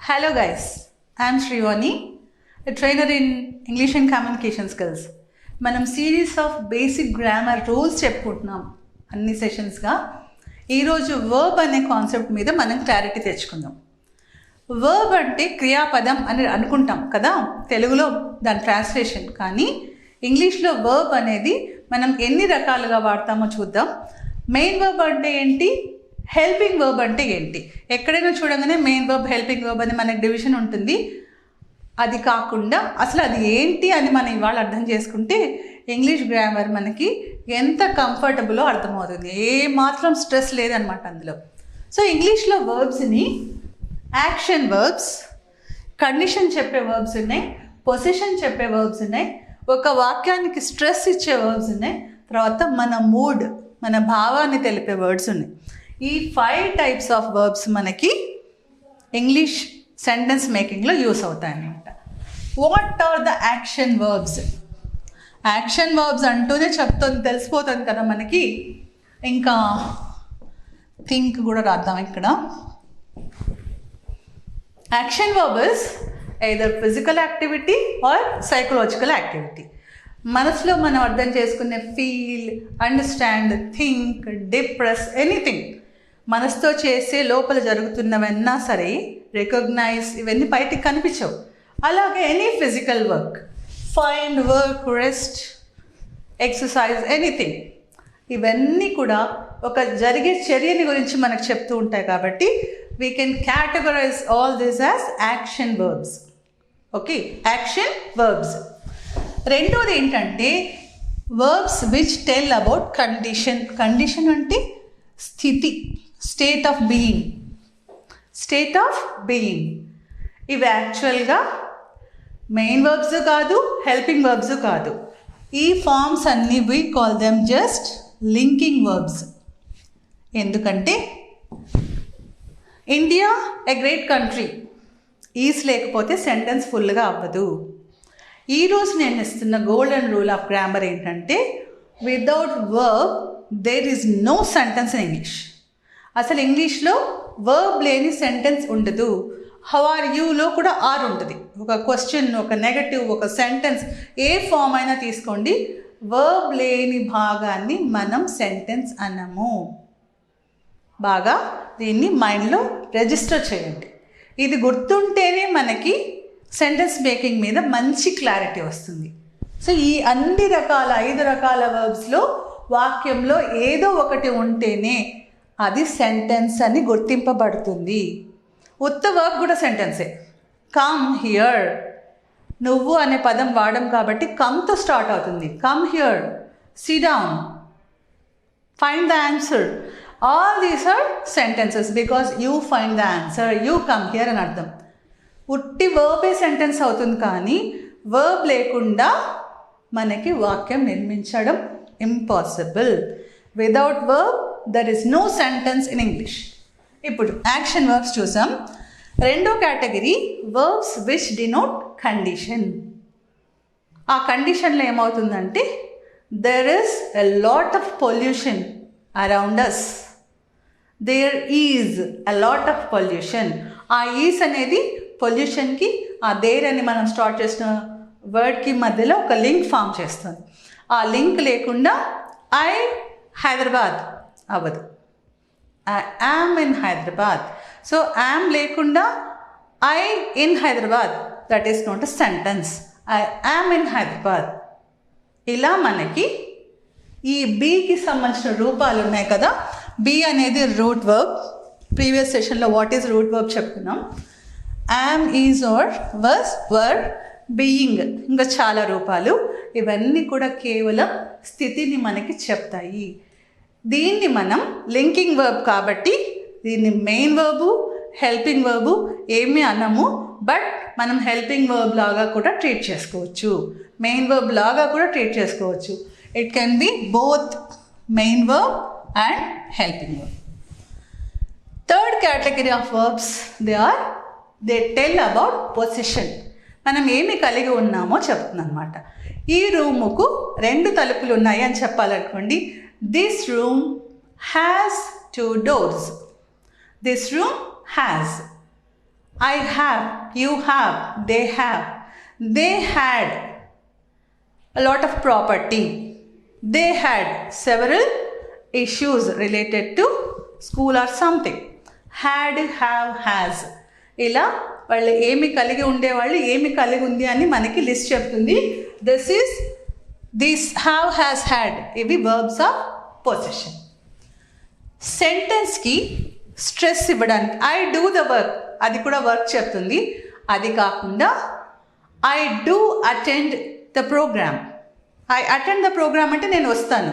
Hello guys, I am Srivani, a trainer in English and Communication Skills. మనం series of basic grammar rules చెప్పుకుంటున్నాం అన్ని సెషన్స్గా. ఈరోజు verb అనే concept మీద మనం క్లారిటీ తెచ్చుకుందాం. వర్బ్ అంటే క్రియాపదం అని అనుకుంటాం కదా తెలుగులో దాని ట్రాన్స్లేషన్, కానీ ఇంగ్లీష్లో వర్బ్ అనేది మనం ఎన్ని రకాలుగా వాడతామో చూద్దాం. మెయిన్ వర్బ్ అంటే ఏంటి, హెల్పింగ్ వర్బ్ అంటే ఏంటి? ఎక్కడైనా చూడగానే మెయిన్ వర్బ్, హెల్పింగ్ వర్బ్ అని మనకు డివిజన్ ఉంటుంది. అది కాకుండా అసలు అది ఏంటి అని మనం ఇవాళ అర్థం చేసుకుంటే ఇంగ్లీష్ గ్రామర్ మనకి ఎంత కంఫర్టబుల్లో అర్థమవుతుంది. ఏ మాత్రం స్ట్రెస్ లేదనమాట అందులో. సో ఇంగ్లీష్లో వర్బ్స్ని యాక్షన్ వర్బ్స్, కండిషన్ చెప్పే వర్బ్స్ ఉన్నాయి, పొజిషన్ చెప్పే వర్బ్స్ ఉన్నాయి, ఒక వాక్యానికి స్ట్రెస్ ఇచ్చే వర్బ్స్ ఉన్నాయి, తర్వాత మన మూడ్, మన భావాన్ని తెలిపే వర్డ్స్ ఉన్నాయి. ఈ 5 types ఆఫ్ వర్బ్స్ మనకి ఇంగ్లీష్ సెంటెన్స్ మేకింగ్లో యూస్ అవుతాయి అన్నమాట. What are the action verbs? Action verbs అంటూనే తెలిసిపోతుంది కదా మనకి. ఇంకా థింక్ కూడా రాద్దాం ఇక్కడ. Action verb is either physical activity or psychological activity. మనసులో మనం అర్థం చేసుకునే feel, understand, think, depress, anything మనసుతో చేసే లోపల జరుగుతున్నవన్నా సరే రికగ్నైజ్, ఇవన్నీ బయటికి కనిపించవు. అలాగే any physical work, find, work, rest, exercise, anything, ఇవన్నీ కూడా ఒక జరిగే చర్యని గురించి మనకు చెప్తూ ఉంటాయి. కాబట్టి we can categorize all this as action verbs. Okay, action verbs. రెండోది ఏంటంటే verbs which tell about condition. Condition అంటే స్థితి, state of being, state of being. ఇవి యాక్చువల్గా మెయిన్ వర్బ్స్ కాదు, హెల్పింగ్ వర్బ్స్ కాదు. ఈ ఫార్మ్స్ అన్నీ we call them just linking verbs. ఎందుకంటే India a great country, is లేకపోతే సెంటెన్స్ ఫుల్గా అవ్వదు. ఈరోజు నేను ఇస్తున్న గోల్డెన్ రూల్ ఆఫ్ గ్రామర్ ఏంటంటే without verb there is no sentence in English. అసలు ఇంగ్లీష్లో వర్బ్ లేని సెంటెన్స్ ఉండదు. హౌ ఆర్ యూలో కూడా ఆర్ ఉంటుంది. ఒక క్వశ్చన్, ఒక నెగటివ్, ఒక సెంటెన్స్, ఏ ఫామ్ అయినా తీసుకోండి, వర్బ్ లేని భాగాన్ని మనం సెంటెన్స్ అనము. బాగా దీన్ని మైండ్లో రిజిస్టర్ చేయండి. ఇది గుర్తుంటేనే మనకి సెంటెన్స్ మేకింగ్ మీద మంచి క్లారిటీ వస్తుంది. సో ఈ అన్ని రకాల 5 రకాల వర్బ్స్లో వాక్యంలో ఏదో ఒకటి ఉంటేనే అది సెంటెన్స్ అని గుర్తింపబడుతుంది. ఉత్త వర్బ్ కూడా సెంటెన్సే. కమ్ హియర్, నువ్వు అనే పదం వాడడం కాబట్టి కమ్తో స్టార్ట్ అవుతుంది. Come here, sit down, find the answer, all these are sentences because you find the answer, you come here అని అర్థం. ఉట్టి వర్బే సెంటెన్స్ అవుతుంది, కానీ వర్బ్ లేకుండా మనకి వాక్యం నిర్మించడం impossible. Without verb there is no sentence in English. ఇప్పుడు యాక్షన్ వర్బ్స్ చూసాం. రెండో category verbs which denote condition. ఆ కండిషన్లో ఏమవుతుందంటే there is a lot of pollution around us, there is a lot of pollution. ఆ ఈజ్ అనేది పొల్యూషన్కి, ఆ దేర్ అని మనం స్టార్ట్ చేసిన వర్డ్కి మధ్యలో ఒక లింక్ ఫామ్ చేస్తుంది. ఆ లింక్ లేకుండా ఐ హైదరాబాద్ అవ్వదు. I am in Hyderabad. So am లేకుండా I in Hyderabad, that is not a sentence. I am in Hyderabad. ఇలా మనకి ఈ బీకి సంబంధించిన రూపాలు ఉన్నాయి కదా. బీ అనేది రూట్ వర్బ్. ప్రీవియస్ సెషన్లో వాట్ ఈజ్ రూట్ వర్బ్ చెప్పుకున్నాం. Am, is, are, was, were, being, ఇంకా చాలా రూపాలు. ఇవన్నీ కూడా కేవలం స్థితిని మనకి చెప్తాయి. దీన్ని మనం లింకింగ్ వర్బ్ కాబట్టి దీన్ని మెయిన్ వర్బు, హెల్పింగ్ వర్బు ఏమీ అనము. బట్ మనం హెల్పింగ్ వర్బ్ లాగా కూడా ట్రీట్ చేసుకోవచ్చు, మెయిన్ వర్బ్ లాగా కూడా ట్రీట్ చేసుకోవచ్చు. It can be both main verb and helping verb. Third category of verbs they tell about position. మనం ఏమి కలిగి ఉన్నామో చెప్తుంది అనమాట. ఈ రూముకు 2 తలుపులు ఉన్నాయి అని చెప్పాలనుకోండి. This room has 2 doors. This room has. I have, you have, they have. They had a lot of property. They had several issues related to school or something. Had, have, has. ఇలా వాళ్ళు ఏమి కలిగి ఉండేవాళ్ళు ఏమి కలిగి ఉంది అని మనకి లిస్ట్ చెప్తుంది. This have, has, had ఇవి verbs of possession. సెంటెన్స్కి స్ట్రెస్ ఇవ్వడానికి ఐ డూ ద వర్క్ అది కూడా వర్క్ చెప్తుంది. అది కాకుండా I do attend the programme. I attend the programme అంటే నేను వస్తాను,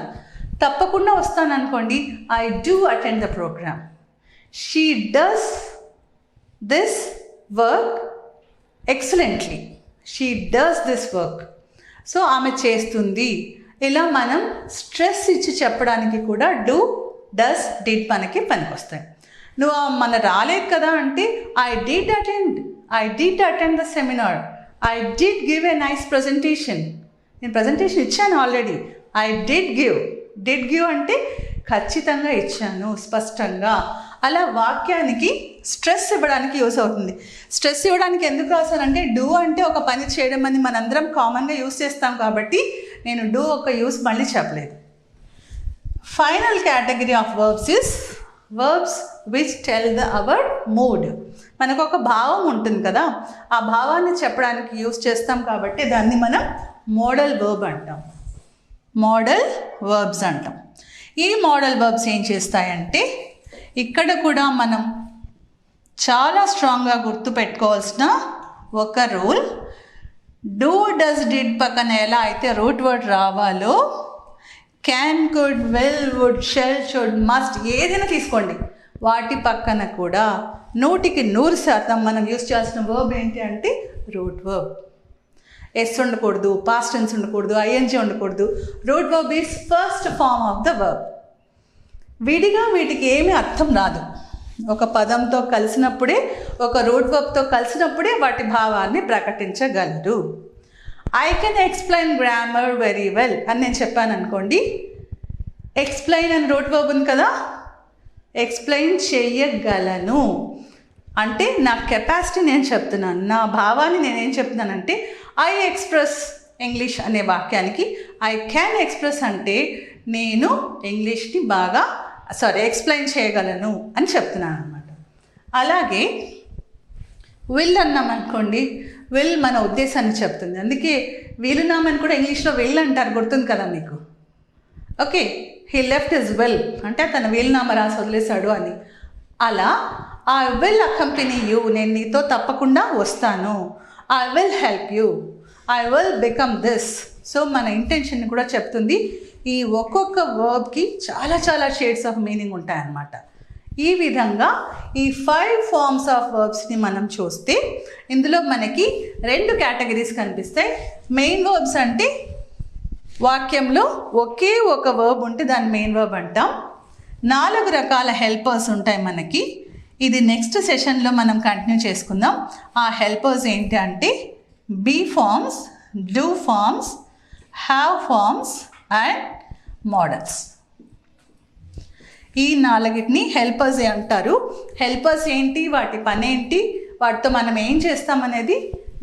తప్పకుండా వస్తాను అనుకోండి. I do attend the programme. She does this work excellently. She does this work. So ఆమె చేస్తుంది. ఇలా మనం స్ట్రెస్ ఇచ్చి చెప్పడానికి కూడా డూ, డస్, డిడ్ మనకి పనికొస్తాయి. నువ్వు మన రాలేదు కదా అంటే I did attend the seminar. I did give a nice presentation. నేను ప్రజెంటేషన్ ఇచ్చాను ఆల్రెడీ. ఐ డిడ్ గివ్ అంటే ఖచ్చితంగా ఇచ్చాను, స్పష్టంగా. అలా వాక్యానికి స్ట్రెస్ ఇవ్వడానికి యూస్ అవుతుంది. స్ట్రెస్ ఇవ్వడానికి ఎందుకు రాశానంటే డూ అంటే ఒక పని చేయడం అని మనందరం కామన్గా యూస్ చేస్తాం కాబట్టి నేను డూ ఒక యూస్ మళ్ళీ చెప్పలేదు. Final category of verbs is verbs which tell hour mood. మనకు ఒక భావం ఉంటుంది కదా, ఆ భావాన్ని చెప్పడానికి యూస్ చేస్తాం కాబట్టి దాన్ని మనం మోడల్ వర్బ్ అంటాం. మోడల్ వర్బ్స్ అంటాం. ఈ మోడల్ వర్బ్స్ ఏం చేస్తాయంటే ఇక్కడ కూడా మనం చాలా స్ట్రాంగ్గా గుర్తుపెట్టుకోవాల్సిన ఒక రూల్, డూ, డస్, డిడ్ పక్కన ఎలా అయితే రూట్ వర్డ్ రావాలో can, could, will, would, shall, should, must ఏదైనా తీసుకోండి, వాటి పక్కన కూడా 100% మనం యూస్ చేయాల్సిన వర్బ్ ఏంటి అంటే రూట్ వర్బ్. ఎస్ ఉండకూడదు, పాస్ట్ టెన్స్ ఉండకూడదు, ఐఎన్జీ ఉండకూడదు. Root verb is first form of the verb. విడిగా వీటికి ఏమీ అర్థం రాదు. ఒక పదంతో కలిసినప్పుడే, ఒక రూట్ వర్బ్తో కలిసినప్పుడే వాటి భావాన్ని ప్రకటించగలరు. I can explain grammar very well అని నేను చెప్పాను అనుకోండి. ఎక్స్ప్లెయిన్ అని రూట్ వర్బ్ ఉంది కదా, ఎక్స్ప్లెయిన్ చేయగలను అంటే నా కెపాసిటీ నేను చెప్తున్నాను, నా భావాన్ని నేనేం చెప్తున్నానంటే ఐ ఎక్స్ప్రెస్ ఇంగ్లీష్ అనే వాక్యానికి ఐ క్యాన్ ఎక్స్ప్రెస్ అంటే నేను ఇంగ్లీష్ని ఎక్స్ప్లెయిన్ చేయగలను అని చెప్తున్నాను అనమాట. అలాగే విల్ అన్నాం అనుకోండి, విల్ మన ఉద్దేశాన్ని చెప్తుంది. అందుకే వీలునామని కూడా ఇంగ్లీష్లో విల్ అంటారు, గుర్తుంది కదా మీకు. Okay, he left his will అంటే తన వీలునామా రాసి వదిలేశాడు అని. అలా ఐ విల్ అకంపెనీ యూ, నేను నీతో తప్పకుండా వస్తాను. I will help you, I will become this. So మన ఇంటెన్షన్ని కూడా చెప్తుంది. ఈ ఒక్కొక్క వర్బ్కి చాలా చాలా షేడ్స్ ఆఫ్ మీనింగ్ ఉంటాయన్నమాట. ఈ విధంగా ఈ 5 ఫార్మ్స్ ఆఫ్ వర్బ్స్ని మనం చూస్తే ఇందులో మనకి 2 కేటగిరీస్ కనిపిస్తాయి. మెయిన్ వర్బ్స్ అంటే వాక్యంలో ఒకే ఒక వర్బ్ ఉంటే దాన్ని మెయిన్ వర్బ్ అంటాం. 4 రకాల హెల్పర్స్ ఉంటాయి మనకి. ఇది నెక్స్ట్ సెషన్లో మనం కంటిన్యూ చేసుకుందాం. ఆ హెల్పర్స్ ఏంటి అంటే be forms, do forms, have forms and modals. ఈ 4ని హెల్పర్స్ అంటారు. హెల్పర్స్ ఏంటి, వాటి పని ఏంటి, వాటితో మనం ఏం చేస్తామనేది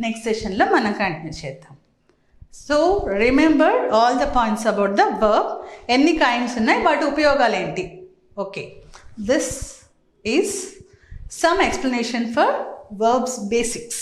నెక్స్ట్ సెషన్లో మనం కంటిన్యూ చేద్దాం. So remember all the points about the verb. ఎన్ని కైండ్స్ ఉన్నాయి, వాటి ఉపయోగాలు ఏంటి. Okay, this is some explanation for verbs basics.